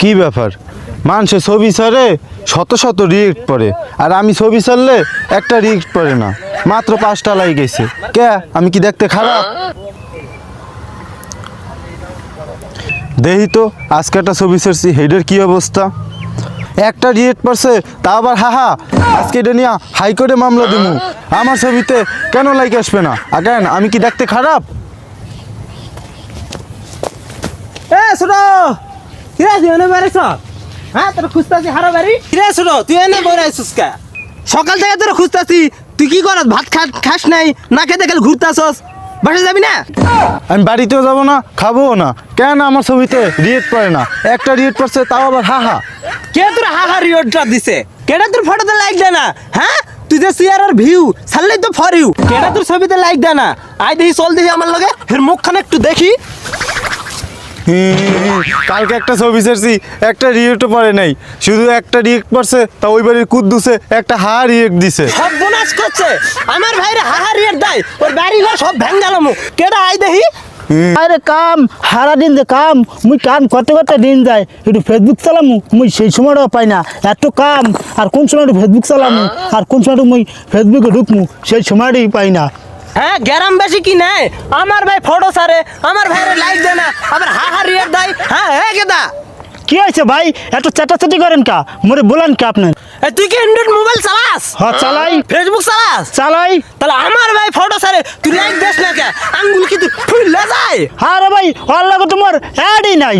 কি ব্যাপার, মানুষের ছবি ছাড়ে শত শত রিয়েক্ট পড়ে, আর আমি ছবি ছাড়লে একটা রিয়েক্ট পড়ে না। মাত্র 5টা লাইক গেছে। কে, আমি কি দেখতে খারাপ? দেখি তো আজকে একটা ছবি ছাড়ছি, হেডের কি অবস্থা। একটা রিয়েক্ট পড়ছে, তা আবার হাহা। আজকে এটা নিয়ে হাইকোর্টে মামলা দেবো। আমার ছবিতে কেন লাইক আসবে না? আগান, আমি কি দেখতে খারাপ? এ ছোটো, কিরে তুই এনে বেড়াইছ? হ্যাঁ, তোর খুঁজতাছি হারা বাড়ি। কিরে ছোটো, তুই এনে বেড়াইছিস কে? সকাল থেকে তোর খুঁজতাছি, তুই কি করস? ভাত খাস নাই, না খেতে গেলে ঘুরতাছস, বাসা যাবি না? আমি বাড়িতেও যাবো না, খাবোও না। কেন আমার ছবিতে রিয়েক্ট পড়ে না? একটা রিয়েক্ট পড়ছে, তাও আবার হাহা। কে তোর হাহা রিওটা দিছে? কেডা তোর ফটোতে লাইক দেয় না? হ্যাঁ, তুই যে শেয়ার আর ভিউ ছাড়লেই তো ফর ইউ। কেডা তোর ছবিতে লাইক দেয় না? আই দেখি, চল দেখি আমার লগে, এর মুখখানে একটু দেখি। কালকে একটা ছবি ছাড়ছি, একটা রিয়েক্টও পড়ে নাই। শুধু একটা রিয়েক্ট পড়ছে, তা ওই বাড়ির কুদ্দুসে একটা হা রিয়েক্ট দিছে। সব বোনাস করছে আমার ভাইরে, হাহা রিয়েট দেয়। ওর বাড়ি ঘর সব ভেঙ্গালামু। কেডা আই দেখি? আরে কাম হারা দিন যে কাম, মুই কাম করতে করতে দিন যায়। একটু ফেসবুক চালামু, মুই সেই সময়টাও পাই না। এত কাম, আর কোন সময় একটু ফেসবুক চালামু, আর কোন সময় মুই ফেসবুকে ঢুকমু, সেই সময়টাই পাই না। হ্যাঁ, গ্যারাম বেশি কি নাই? আমার ভাই ফটো সারে, আমার ভাইরে লাইক দেয় না, আবার হাহা রিয়েট দেয়। হ্যাঁ হ্যাঁ, কেদা কি হয়েছে ভাই, এত চাটাচাটি করেন কা? মোরে বলেন কা আপনার? তুই কি অ্যান্ড্রয়েড মোবাইল চালাস? হ্যাঁ চালাই। ফেসবুক চালাস? চালাই। তাহলে আমার ভাই ফটো সারে, তুই লাইক দেস না কে? আঙ্গুল কি তুই ফুলে যায়? হ্যাঁ রে ভাই, ওর লাগে তোমার অ্যাডই নাই।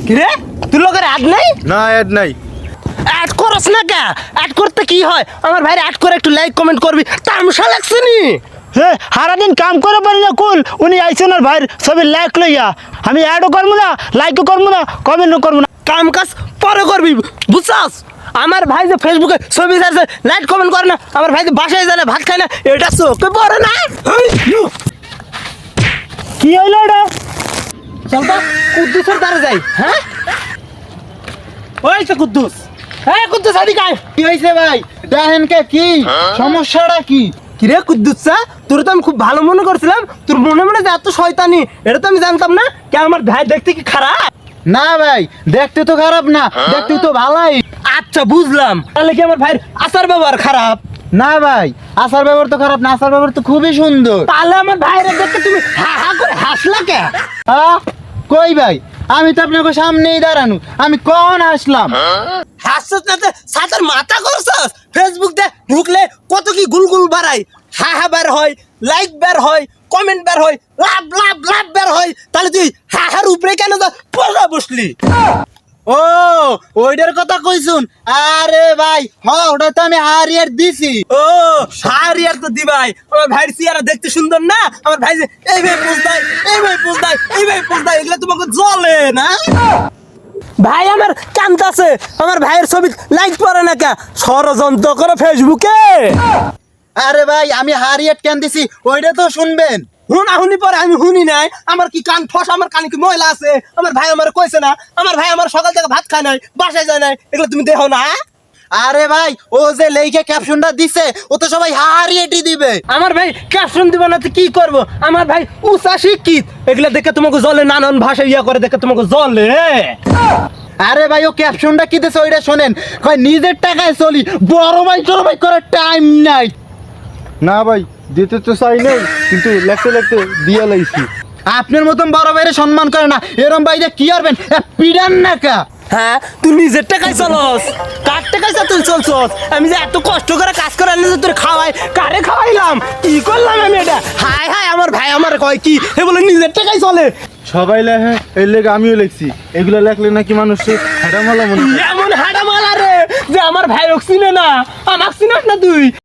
কি রে, তুই লোকের অ্যাড নাই? না, অ্যাড নাই। অ্যাড করস না কে? অ্যাড করতে কি হয়? আমার ভাইরে অ্যাড করে একটু লাইক কমেন্ট করবি, তামসা লাগছে নি? হে, সারাদিন কাম করে পারি না কুল, উনি আইসেন আর ভাইয়ের ছবি লাইক লইয়া। আমি অ্যাডও করবো না, লাইকও করবো না, কমেন্টও করবো না। কাম কাজ পরে করবি, বুঝছস? আমার ভাই যে ফেসবুকে ছবি ছাড়ছে, লাইক কমেন্ট করে না, আমার ভাই যে বাসায় যায় না, ভাত খায় না, এটা চোখে পড়ে না? কি হইলো এটা? চল তো কুদ্দুসের দ্বারে যাই। হ্যাঁ, ওই তো কুদ্দুস। হ্যাঁ কুদ্দুস, আদিকে আয়। কি হয়েছে ভাই? দেখেন কে, কি সমস্যাটা কি? কিরে কুদ্দুস, তোর তো আমি খুব ভালো মনে করছিলাম, তোর মনে মনে যে এত শয়তানি, এটা তো আমি জানতাম না। কে আমার ভাই দেখতে কি খারাপ? না ভাই, দেখতে তো খারাপ না, দেখতে তো ভালোই। আচ্ছা বুঝলাম, তাহলে কি আমার ভাইয়ের আচার ব্যবহার খারাপ? না ভাই, আচার ব্যবহার তো খারাপ না, আচার ব্যবহার তো খুবই সুন্দর। তাহলে আমার ভাইয়ের দেখে তুমি হা হা করে হাসলা কে? কই ভাই, আমি তো আপনাকে সামনেই দাঁড়ানো, আমি কখন আসলাম? হাসছিস না তো সাতার মাথা করছস? ফেসবুক দে ঢুকলে কত কি গুলগুল বাড়াই, হা হা বের হয়, লাইক বের হয়, কমেন্ট বের হয়, লাভ লাভ লাভ বের হয়। তাহলে তুই হা হার উপরে কেন পড়া বসলি? ও, ওইটার কথা কইছুন? আরে ভাই, হ্যাঁ, ওটা তো আমি হারিয়ার দিছি। ও হার ইয়ার তো দিবাই, আমার ভাইয়ের চেহারা দেখতে সুন্দর না? আমার ভাই যে এই ভাই পোজ দেয়, এই ভাই পোজ দেয়, এই ভাই পোজ দেয়, এগুলো তোমাকে জ্বলে না? ভাই আমার কান্দাছে, আমার ভাইয়ের ছবি লাইক পড়ে না কে? ষড়যন্ত্র করে ফেসবুকে। আরে ভাই, আমি হারিয়ার কেন দিছি ওইটা তো শুনবেন। হুনি পরে আমি শুনি নাই। আমার কি কান ফস? আমার কানে কি ময়লা আছে? আমার ভাই আমার কইছে না? আমার ভাই আমার সকাল থেকে ভাত খায় নাই, বাসায় যায় নাই, এগুলো তুমি দেখো না? আরে ভাই, ও যে লেখে ক্যাপশনটা দিছে, ও তো সবাই হারিয়েটি দিবে। আমার ভাই ক্যাপশন দিব না তো কি করব? আমার ভাই উঁচা শিক্ষিত, এগুলো দেখে তোমাকে জলে, নানান ভাষা ইয়া করে দেখে তোমাকে জলে। আরে ভাই, ও ক্যাপশনটা কি দিছে ওইটা শোনেন। কয় নিজের টাকায় চলি, বড় ভাই করার টাইম নাই। না ভাই, দিতে তো চাই নাই, কিন্তু লেখতে লেখতে দিয়া লাইছি। আপনার মতন বড় ভাইরে সম্মান করে না, এরম ভাই যে কি করবেন, পিড়ান না কা? হ্যাঁ, তুই নিজের টাকায় চলস, কার টাকায় তুই চলছস? আমি যে এত কষ্ট করে কাজ করে আনলে যে তোর খাওয়াই, কারে খাওয়াইলাম, কি করলাম আমি এটা? হায় হায়, আমার ভাই আমার কয় কি এ বলে নিজের টাকায় চলে। সবাই লেখে, এই লেগে আমিও লিখছি। এগুলো লেখলে নাকি মানুষ হেডামালা মনে করে। এমন হাডা মালা রে যে আমার ভাই চিনে না, আমার চিনাস না তুই।